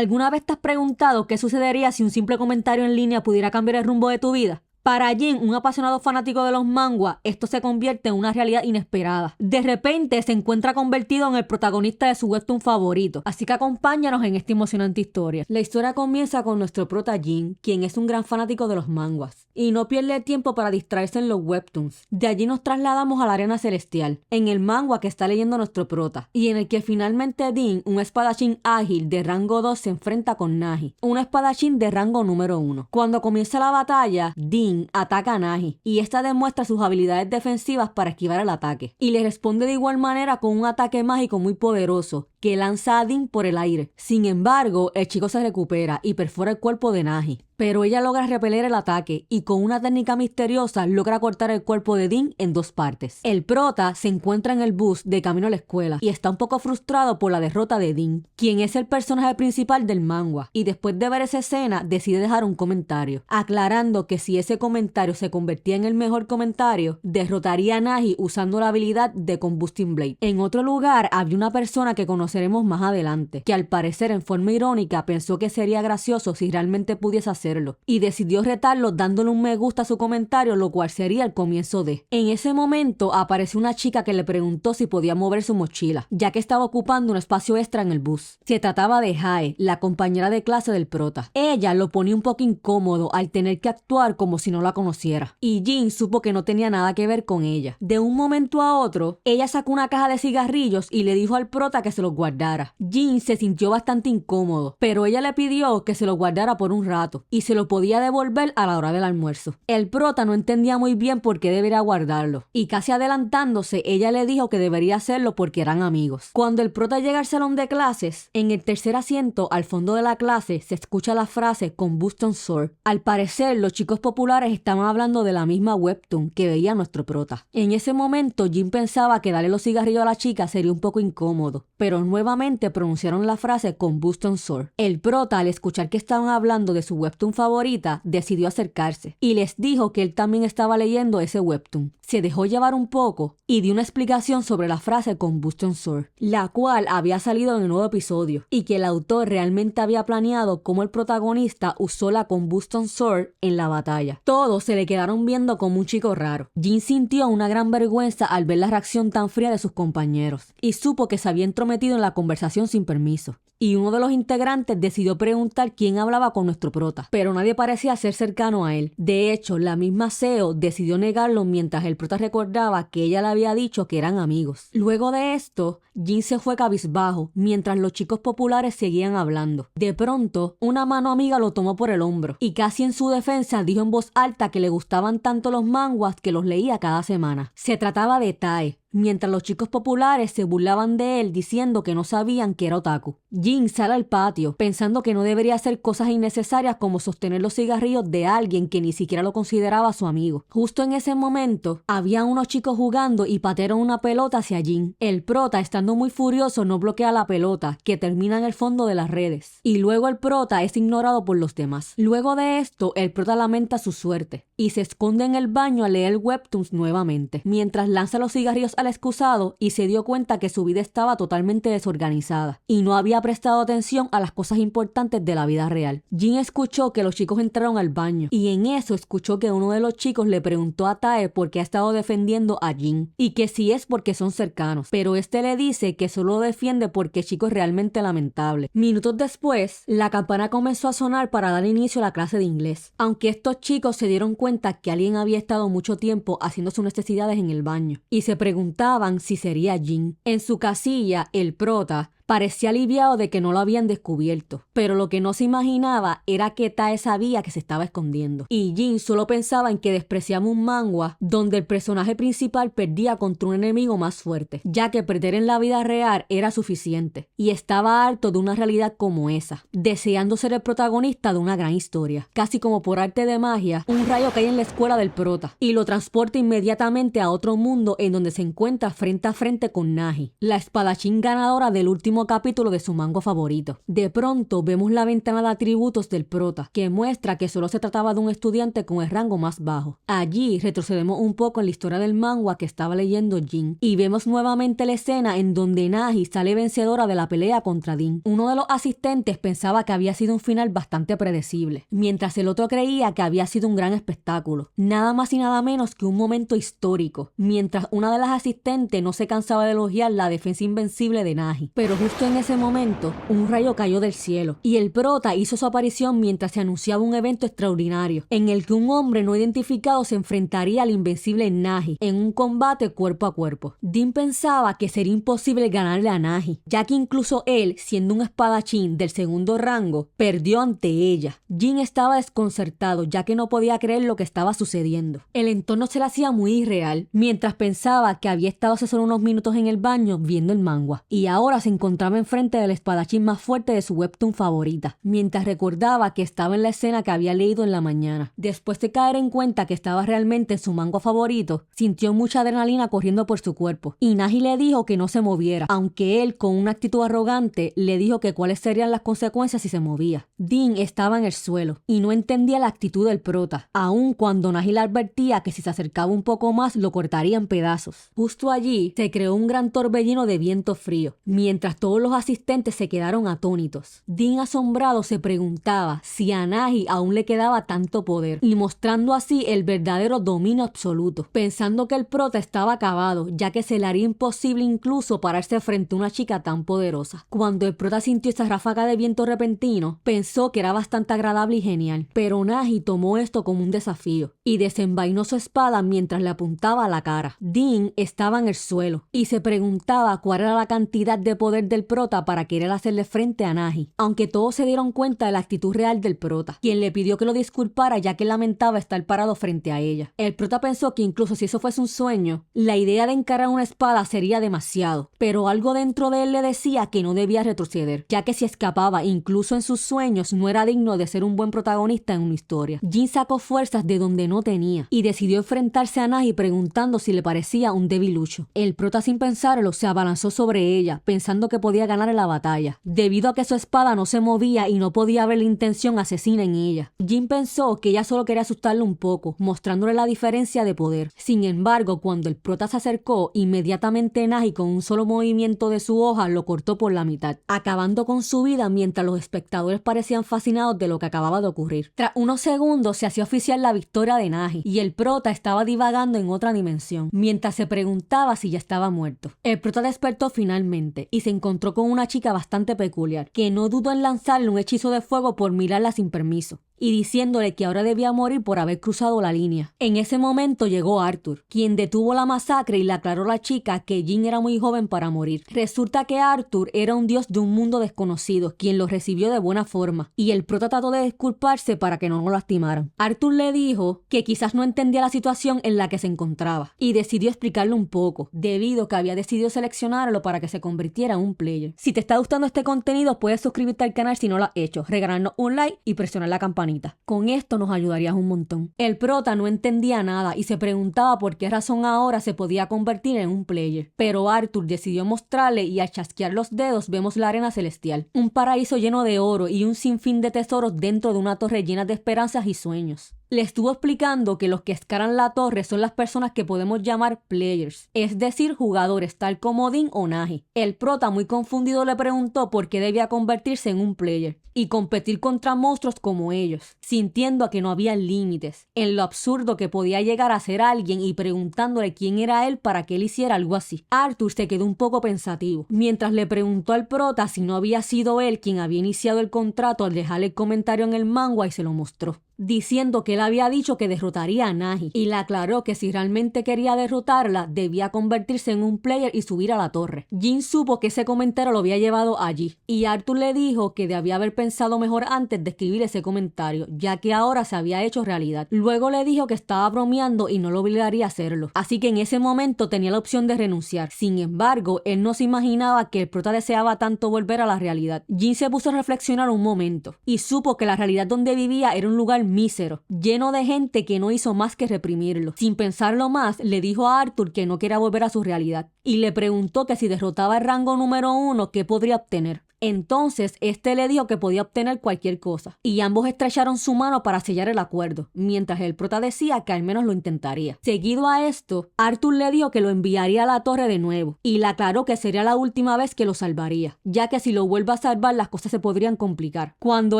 ¿Alguna vez te has preguntado qué sucedería si un simple comentario en línea pudiera cambiar el rumbo de tu vida? Para Jin, un apasionado fanático de los manhwa, esto se convierte en una realidad inesperada. De repente se encuentra convertido en el protagonista de su webtoon favorito, así que acompáñanos en esta emocionante historia. La historia comienza con nuestro prota Jin, quien es un gran fanático de los manhwas, y no pierde tiempo para distraerse en los webtoons. De allí nos trasladamos a la Arena Celestial, en el manhwa que está leyendo nuestro prota, y en el que finalmente Din, un espadachín ágil de rango 2, se enfrenta con Nagi, un espadachín de rango número 1. Cuando comienza la batalla, Din ataca a Nagi y esta demuestra sus habilidades defensivas para esquivar el ataque y le responde de igual manera con un ataque mágico muy poderoso que lanza a Din por el aire. Sin embargo, el chico se recupera y perfora el cuerpo de Nagi, pero ella logra repeler el ataque y con una técnica misteriosa logra cortar el cuerpo de Din en 2 partes. El prota se encuentra en el bus de camino a la escuela y está un poco frustrado por la derrota de Din, quien es el personaje principal del manhwa, y después de ver esa escena decide dejar un comentario, aclarando que si ese comentario se convertía en el mejor comentario, derrotaría a Nagi usando la habilidad de Combusting Blade. En otro lugar había una persona que conoceremos más adelante, que al parecer en forma irónica pensó que sería gracioso si realmente pudiese hacerlo, y decidió retarlo dándole un me gusta a su comentario, lo cual sería el comienzo de. En ese momento apareció una chica que le preguntó si podía mover su mochila, ya que estaba ocupando un espacio extra en el bus. Se trataba de Hae, la compañera de clase del prota. Ella lo ponía un poco incómodo al tener que actuar como si no la conociera, y Jin supo que no tenía nada que ver con ella. De un momento a otro, ella sacó una caja de cigarrillos y le dijo al prota que se los guardara. Jin se sintió bastante incómodo, pero ella le pidió que se los guardara por un rato y se lo podía devolver a la hora del almuerzo. El prota no entendía muy bien por qué debería guardarlo, y casi adelantándose, ella le dijo que debería hacerlo porque eran amigos. Cuando el prota llega al salón de clases, en el tercer asiento al fondo de la clase se escucha la frase Combustion Sword. Al parecer, los chicos populares estaban hablando de la misma webtoon que veía nuestro prota. En ese momento, Jin pensaba que darle los cigarrillos a la chica sería un poco incómodo, pero nuevamente pronunciaron la frase Combustion Sword. El prota, al escuchar que estaban hablando de su webtoon favorita, decidió acercarse y les dijo que él también estaba leyendo ese webtoon. Se dejó llevar un poco y dio una explicación sobre la frase Combustion Sword, la cual había salido en el nuevo episodio, y que el autor realmente había planeado cómo el protagonista usó la Combustion Sword en la batalla. Todos se le quedaron viendo como un chico raro. Jin sintió una gran vergüenza al ver la reacción tan fría de sus compañeros y supo que se había entrometido en la conversación sin permiso. Y uno de los integrantes decidió preguntar quién hablaba con nuestro prota, pero nadie parecía ser cercano a él. De hecho, la misma Seo decidió negarlo mientras el prota recordaba que ella le había dicho que eran amigos. Luego de esto, Jin se fue cabizbajo mientras los chicos populares seguían hablando. De pronto, una mano amiga lo tomó por el hombro y casi en su defensa dijo en voz alta que le gustaban tanto los manhwas que los leía cada semana. Se trataba de Tae, mientras los chicos populares se burlaban de él diciendo que no sabían que era otaku. Jin sale al patio pensando que no debería hacer cosas innecesarias como sostener los cigarrillos de alguien que ni siquiera lo consideraba su amigo. Justo en ese momento, había unos chicos jugando y patearon una pelota hacia Jin. El prota, estando muy furioso, no bloquea la pelota, que termina en el fondo de las redes, y luego el prota es ignorado por los demás. Luego de esto, el prota lamenta su suerte y se esconde en el baño a leer webtoons nuevamente, mientras lanza los cigarrillos al excusado y se dio cuenta que su vida estaba totalmente desorganizada y no había prestado atención a las cosas importantes de la vida real. Jin escuchó que los chicos entraron al baño y en eso escuchó que uno de los chicos le preguntó a Tae por qué ha estado defendiendo a Jin y que si es porque son cercanos, pero este le dice que solo lo defiende porque el chico es realmente lamentable. Minutos después, la campana comenzó a sonar para dar inicio a la clase de inglés, aunque estos chicos se dieron cuenta que alguien había estado mucho tiempo haciendo sus necesidades en el baño y se preguntaban si sería Jin. En su casilla, el prota parecía aliviado de que no lo habían descubierto, pero lo que no se imaginaba era que Tae sabía que se estaba escondiendo. Y Jin solo pensaba en que despreciaba un manhwa donde el personaje principal perdía contra un enemigo más fuerte, ya que perder en la vida real era suficiente, y estaba harto de una realidad como esa, deseando ser el protagonista de una gran historia. Casi como por arte de magia, un rayo cae en la escuela del prota y lo transporta inmediatamente a otro mundo en donde se encuentra frente a frente con Nagi, la espadachín ganadora del último último capítulo de su manga favorito. De pronto vemos la ventana de atributos del prota, que muestra que solo se trataba de un estudiante con el rango más bajo. Allí retrocedemos un poco en la historia del manga que estaba leyendo Jin, y vemos nuevamente la escena en donde Nagi sale vencedora de la pelea contra Din. Uno de los asistentes pensaba que había sido un final bastante predecible, mientras el otro creía que había sido un gran espectáculo. Nada más y nada menos que un momento histórico, mientras una de las asistentes no se cansaba de elogiar la defensa invencible de Nagi. Pero justo en ese momento, un rayo cayó del cielo, y el prota hizo su aparición mientras se anunciaba un evento extraordinario, en el que un hombre no identificado se enfrentaría al invencible Nagi en un combate cuerpo a cuerpo. Din pensaba que sería imposible ganarle a Nagi, ya que incluso él, siendo un espadachín del segundo rango, perdió ante ella. Jin estaba desconcertado, ya que no podía creer lo que estaba sucediendo. El entorno se le hacía muy irreal, mientras pensaba que había estado hace solo unos minutos en el baño viendo el manga, y ahora se encontraba enfrente del espadachín más fuerte de su webtoon favorita, mientras recordaba que estaba en la escena que había leído en la mañana. Después de caer en cuenta que estaba realmente en su manga favorito, sintió mucha adrenalina corriendo por su cuerpo, y Nagi le dijo que no se moviera, aunque él, con una actitud arrogante, le dijo que cuáles serían las consecuencias si se movía. Din estaba en el suelo, y no entendía la actitud del prota, aun cuando Nagi le advertía que si se acercaba un poco más lo cortaría en pedazos. Justo allí se creó un gran torbellino de viento frío, mientras todos los asistentes se quedaron atónitos. Din, asombrado, se preguntaba si a Nagi aún le quedaba tanto poder, y mostrando así el verdadero dominio absoluto, pensando que el prota estaba acabado, ya que se le haría imposible incluso pararse frente a una chica tan poderosa. Cuando el prota sintió esa ráfaga de viento repentino, pensó que era bastante agradable y genial, pero Nagi tomó esto como un desafío, y desenvainó su espada mientras le apuntaba a la cara. Din estaba en el suelo, y se preguntaba cuál era la cantidad de poder del prota para querer hacerle frente a Nagi, aunque todos se dieron cuenta de la actitud real del prota, quien le pidió que lo disculpara ya que lamentaba estar parado frente a ella. El prota pensó que incluso si eso fuese un sueño, la idea de encarar una espada sería demasiado, pero algo dentro de él le decía que no debía retroceder, ya que si escapaba incluso en sus sueños no era digno de ser un buen protagonista en una historia. Jin sacó fuerzas de donde no tenía y decidió enfrentarse a Nagi preguntando si le parecía un debilucho. El prota, sin pensarlo, se abalanzó sobre ella, pensando que podía ganar en la batalla, debido a que su espada no se movía y no podía ver la intención asesina en ella. Jin pensó que ella solo quería asustarlo un poco, mostrándole la diferencia de poder. Sin embargo, cuando el prota se acercó, inmediatamente Nagi con un solo movimiento de su hoja lo cortó por la mitad, acabando con su vida mientras los espectadores parecían fascinados de lo que acababa de ocurrir. Tras unos segundos se hacía oficial la victoria de Nagi y el prota estaba divagando en otra dimensión, mientras se preguntaba si ya estaba muerto. El prota despertó finalmente y se encontró con una chica bastante peculiar, que no dudó en lanzarle un hechizo de fuego por mirarla sin permiso, y diciéndole que ahora debía morir por haber cruzado la línea. En ese momento llegó Arthur, quien detuvo la masacre y le aclaró a la chica que Jin era muy joven para morir. Resulta que Arthur era un dios de un mundo desconocido, quien lo recibió de buena forma, y el prota trató de disculparse para que no lo lastimaran. Arthur le dijo que quizás no entendía la situación en la que se encontraba, y decidió explicarle un poco, debido a que había decidido seleccionarlo para que se convirtiera en un player. Si te está gustando este contenido, puedes suscribirte al canal si no lo has hecho, regalarnos un like y presionar la campanita. Con esto nos ayudarías un montón. El prota no entendía nada y se preguntaba por qué razón ahora se podía convertir en un player, pero Arthur decidió mostrarle y al chasquear los dedos vemos la arena celestial, un paraíso lleno de oro y un sinfín de tesoros dentro de una torre llena de esperanzas y sueños. Le estuvo explicando que los que escalan la torre son las personas que podemos llamar players, es decir, jugadores tal como Din o Nagi. El prota, muy confundido, le preguntó por qué debía convertirse en un player y competir contra monstruos como ellos, sintiendo que no había límites en lo absurdo que podía llegar a ser alguien y preguntándole quién era él para que él hiciera algo así. Arthur se quedó un poco pensativo, mientras le preguntó al prota si no había sido él quien había iniciado el contrato al dejarle el comentario en el manga y se lo mostró, diciendo que él había dicho que derrotaría a Nagi, y le aclaró que si realmente quería derrotarla, debía convertirse en un player y subir a la torre. Jin supo que ese comentario lo había llevado allí, y Arthur le dijo que debía haber pensado mejor antes de escribir ese comentario, ya que ahora se había hecho realidad. Luego le dijo que estaba bromeando y no lo obligaría a hacerlo, así que en ese momento tenía la opción de renunciar. Sin embargo, él no se imaginaba que el prota deseaba tanto volver a la realidad. Jin se puso a reflexionar un momento, y supo que la realidad donde vivía era un lugar mísero, lleno de gente que no hizo más que reprimirlo. Sin pensarlo más, le dijo a Arthur que no quería volver a su realidad y le preguntó que si derrotaba el rango número 1, ¿qué podría obtener? Entonces, este le dijo que podía obtener cualquier cosa, y ambos estrecharon su mano para sellar el acuerdo, mientras el prota decía que al menos lo intentaría. Seguido a esto, Arthur le dijo que lo enviaría a la torre de nuevo, y le aclaró que sería la última vez que lo salvaría, ya que si lo vuelve a salvar las cosas se podrían complicar. Cuando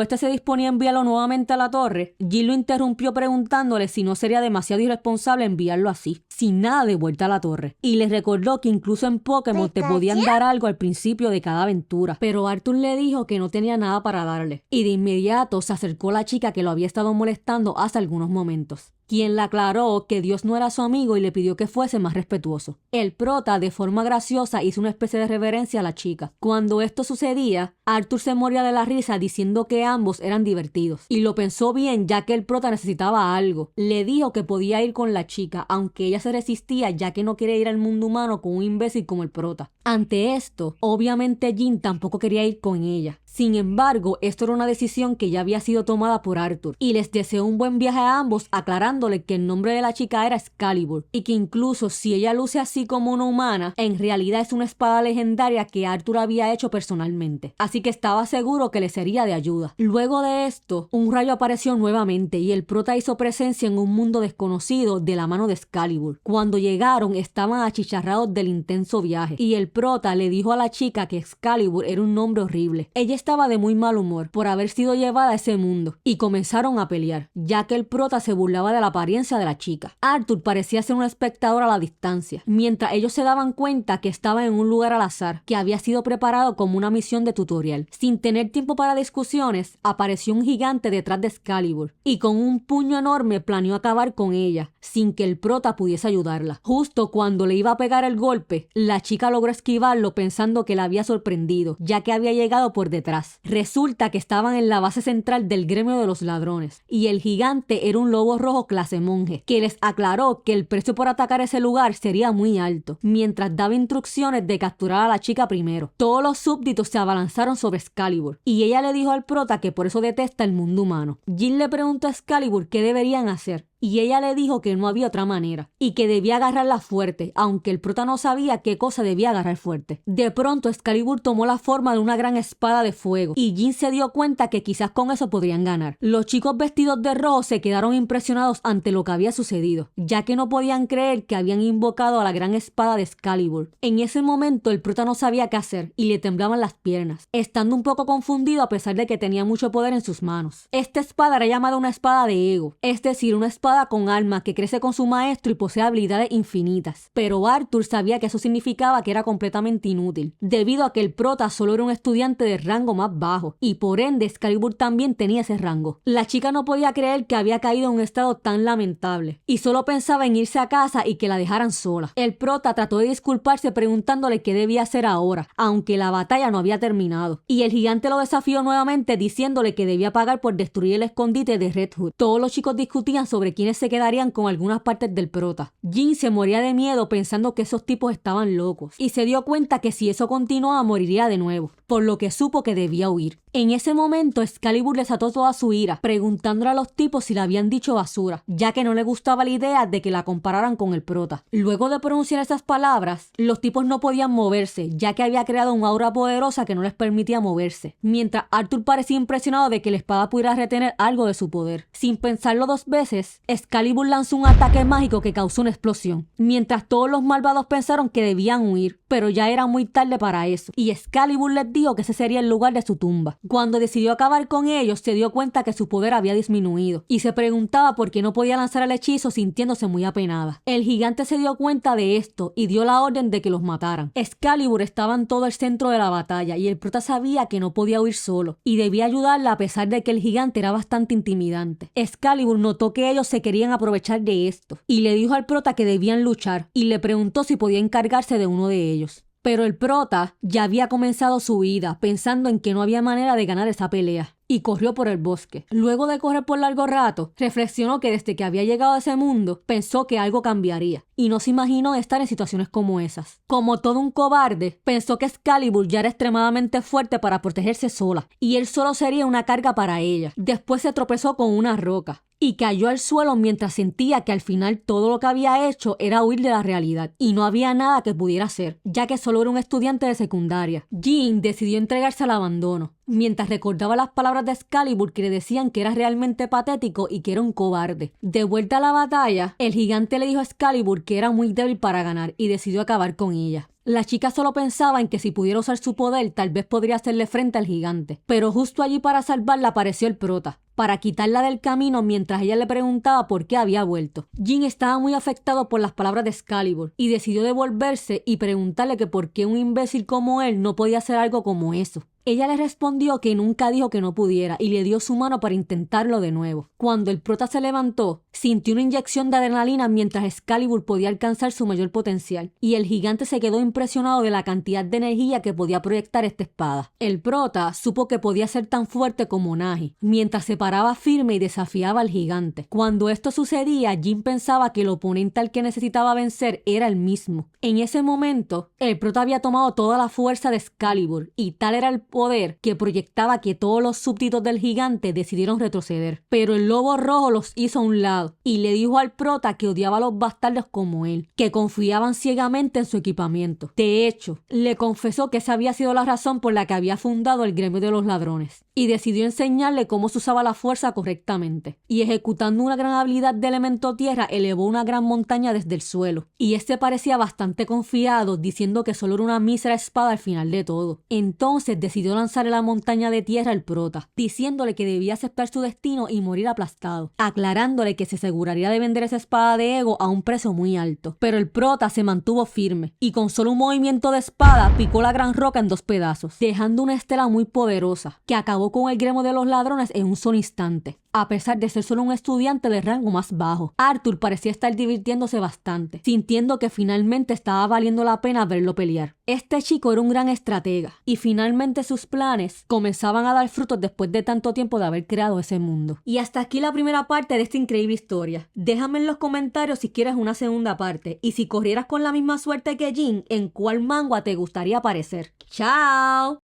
este se disponía a enviarlo nuevamente a la torre, Jin lo interrumpió preguntándole si no sería demasiado irresponsable enviarlo así, sin nada de vuelta a la torre, y le recordó que incluso en Pokémon te podían dar algo al principio de cada aventura, pero Arthur le dijo que no tenía nada para darle, y de inmediato se acercó la chica que lo había estado molestando hace algunos momentos, quien le aclaró que Dios no era su amigo y le pidió que fuese más respetuoso. El prota, de forma graciosa, hizo una especie de reverencia a la chica. Cuando esto sucedía, Arthur se moría de la risa diciendo que ambos eran divertidos, y lo pensó bien ya que el prota necesitaba algo. Le dijo que podía ir con la chica, aunque ella se resistía ya que no quería ir al mundo humano con un imbécil como el prota. Ante esto, obviamente Jin tampoco quería ir con ella. Sin embargo, esto era una decisión que ya había sido tomada por Arthur, y les deseó un buen viaje a ambos, aclarándole que el nombre de la chica era Excalibur, y que incluso si ella luce así como una humana, en realidad es una espada legendaria que Arthur había hecho personalmente, así que estaba seguro que le sería de ayuda. Luego de esto, un rayo apareció nuevamente, y el prota hizo presencia en un mundo desconocido de la mano de Excalibur. Cuando llegaron, estaban achicharrados del intenso viaje, y el prota le dijo a la chica que Excalibur era un nombre horrible. Ella estaba de muy mal humor por haber sido llevada a ese mundo, y comenzaron a pelear, ya que el prota se burlaba de la apariencia de la chica. Arthur parecía ser un espectador a la distancia, mientras ellos se daban cuenta que estaba en un lugar al azar, que había sido preparado como una misión de tutorial. Sin tener tiempo para discusiones, apareció un gigante detrás de Excalibur, y con un puño enorme planeó acabar con ella, sin que el prota pudiese ayudarla. Justo cuando le iba a pegar el golpe, la chica logró esquivarlo pensando que la había sorprendido, ya que había llegado por detrás. Resulta que estaban en la base central del gremio de los ladrones, y el gigante era un lobo rojo clase monje, que les aclaró que el precio por atacar ese lugar sería muy alto, mientras daba instrucciones de capturar a la chica primero. Todos los súbditos se abalanzaron sobre Excalibur, y ella le dijo al prota que por eso detesta el mundo humano. Jin le preguntó a Excalibur qué deberían hacer, y ella le dijo que no había otra manera, y que debía agarrarla fuerte, aunque el prota no sabía qué cosa debía agarrar fuerte. De pronto, Excalibur tomó la forma de una gran espada de fuego, y Jin se dio cuenta que quizás con eso podrían ganar. Los chicos vestidos de rojo se quedaron impresionados ante lo que había sucedido, ya que no podían creer que habían invocado a la gran espada de Excalibur. En ese momento, el prota no sabía qué hacer, y le temblaban las piernas, estando un poco confundido a pesar de que tenía mucho poder en sus manos. Esta espada era llamada una espada de ego, es decir, una espada con alma que crece con su maestro y posee habilidades infinitas. Pero Arthur sabía que eso significaba que era completamente inútil, debido a que el prota solo era un estudiante de rango más bajo, y por ende Excalibur también tenía ese rango. La chica no podía creer que había caído en un estado tan lamentable, y solo pensaba en irse a casa y que la dejaran sola. El prota trató de disculparse preguntándole qué debía hacer ahora, aunque la batalla no había terminado, y el gigante lo desafió nuevamente diciéndole que debía pagar por destruir el escondite de Red Hood. Todos los chicos discutían sobre quiénes se quedarían con algunas partes del prota. Jin se moría de miedo pensando que esos tipos estaban locos, y se dio cuenta que si eso continuaba moriría de nuevo, por lo que supo que debía huir. En ese momento, Excalibur desató toda su ira, preguntándole a los tipos si le habían dicho basura, ya que no le gustaba la idea de que la compararan con el prota. Luego de pronunciar esas palabras, los tipos no podían moverse, ya que había creado un aura poderosa que no les permitía moverse, mientras Arthur parecía impresionado de que la espada pudiera retener algo de su poder. Sin pensarlo dos veces, Excalibur lanzó un ataque mágico que causó una explosión, mientras todos los malvados pensaron que debían huir, pero ya era muy tarde para eso, y Excalibur les dijo que ese sería el lugar de su tumba. Cuando decidió acabar con ellos, se dio cuenta que su poder había disminuido, y se preguntaba por qué no podía lanzar el hechizo sintiéndose muy apenada. El gigante se dio cuenta de esto, y dio la orden de que los mataran. Excalibur estaba en todo el centro de la batalla, y el prota sabía que no podía huir solo, y debía ayudarla a pesar de que el gigante era bastante intimidante. Excalibur notó que ellos se querían aprovechar de esto, y le dijo al prota que debían luchar, y le preguntó si podía encargarse de uno de ellos. Pero el prota ya había comenzado su huida, pensando en que no había manera de ganar esa pelea. y corrió por el bosque. Luego de correr por largo rato, reflexionó que desde que había llegado a ese mundo, pensó que algo cambiaría y no se imaginó estar en situaciones como esas. Como todo un cobarde, pensó que Excalibur ya era extremadamente fuerte para protegerse sola y él solo sería una carga para ella. Después se tropezó con una roca y cayó al suelo mientras sentía que al final todo lo que había hecho era huir de la realidad y no había nada que pudiera hacer, ya que solo era un estudiante de secundaria. Jean decidió entregarse al abandono, mientras recordaba las palabras de Excalibur que le decían que era realmente patético y que era un cobarde. De vuelta a la batalla, el gigante le dijo a Excalibur que era muy débil para ganar y decidió acabar con ella. La chica solo pensaba en que si pudiera usar su poder, tal vez podría hacerle frente al gigante. Pero justo allí para salvarla apareció el prota, para quitarla del camino mientras ella le preguntaba por qué había vuelto. Jean estaba muy afectado por las palabras de Excalibur y decidió devolverse y preguntarle que por qué un imbécil como él no podía hacer algo como eso. Ella le respondió que nunca dijo que no pudiera y le dio su mano para intentarlo de nuevo. Cuando el prota se levantó, sintió una inyección de adrenalina mientras Excalibur podía alcanzar su mayor potencial y el gigante se quedó impresionado de la cantidad de energía que podía proyectar esta espada. El prota supo que podía ser tan fuerte como Nagi, mientras se paraba firme y desafiaba al gigante. Cuando esto sucedía, Jean pensaba que el oponente al que necesitaba vencer era el mismo. En ese momento, el prota había tomado toda la fuerza de Excalibur y tal era el poder que proyectaba que todos los súbditos del gigante decidieron retroceder. Pero el lobo rojo los hizo a un lado y le dijo al prota que odiaba a los bastardos como él, que confiaban ciegamente en su equipamiento. De hecho, le confesó que esa había sido la razón por la que había fundado el gremio de los ladrones y decidió enseñarle cómo se usaba la fuerza correctamente. Y ejecutando una gran habilidad de elemento tierra, elevó una gran montaña desde el suelo. Y este parecía bastante confiado, diciendo que solo era una mísera espada al final de todo. Entonces decidió lanzarle la montaña de tierra al prota, diciéndole que debía aceptar su destino y morir aplastado, aclarándole que se aseguraría de vender esa espada de ego a un precio muy alto. Pero el prota se mantuvo firme y con solo un movimiento de espada picó la gran roca en 2 pedazos, dejando una estela muy poderosa que acabó con el gremio de los ladrones en un solo instante. A pesar de ser solo un estudiante de rango más bajo, Arthur parecía estar divirtiéndose bastante, sintiendo que finalmente estaba valiendo la pena verlo pelear. Este chico era un gran estratega y finalmente sus planes comenzaban a dar frutos después de tanto tiempo de haber creado ese mundo. Y hasta aquí la primera parte de esta increíble historia. Déjame en los comentarios si quieres una segunda parte y si corrieras con la misma suerte que Jean, ¿en cuál manga te gustaría aparecer? ¡Chao!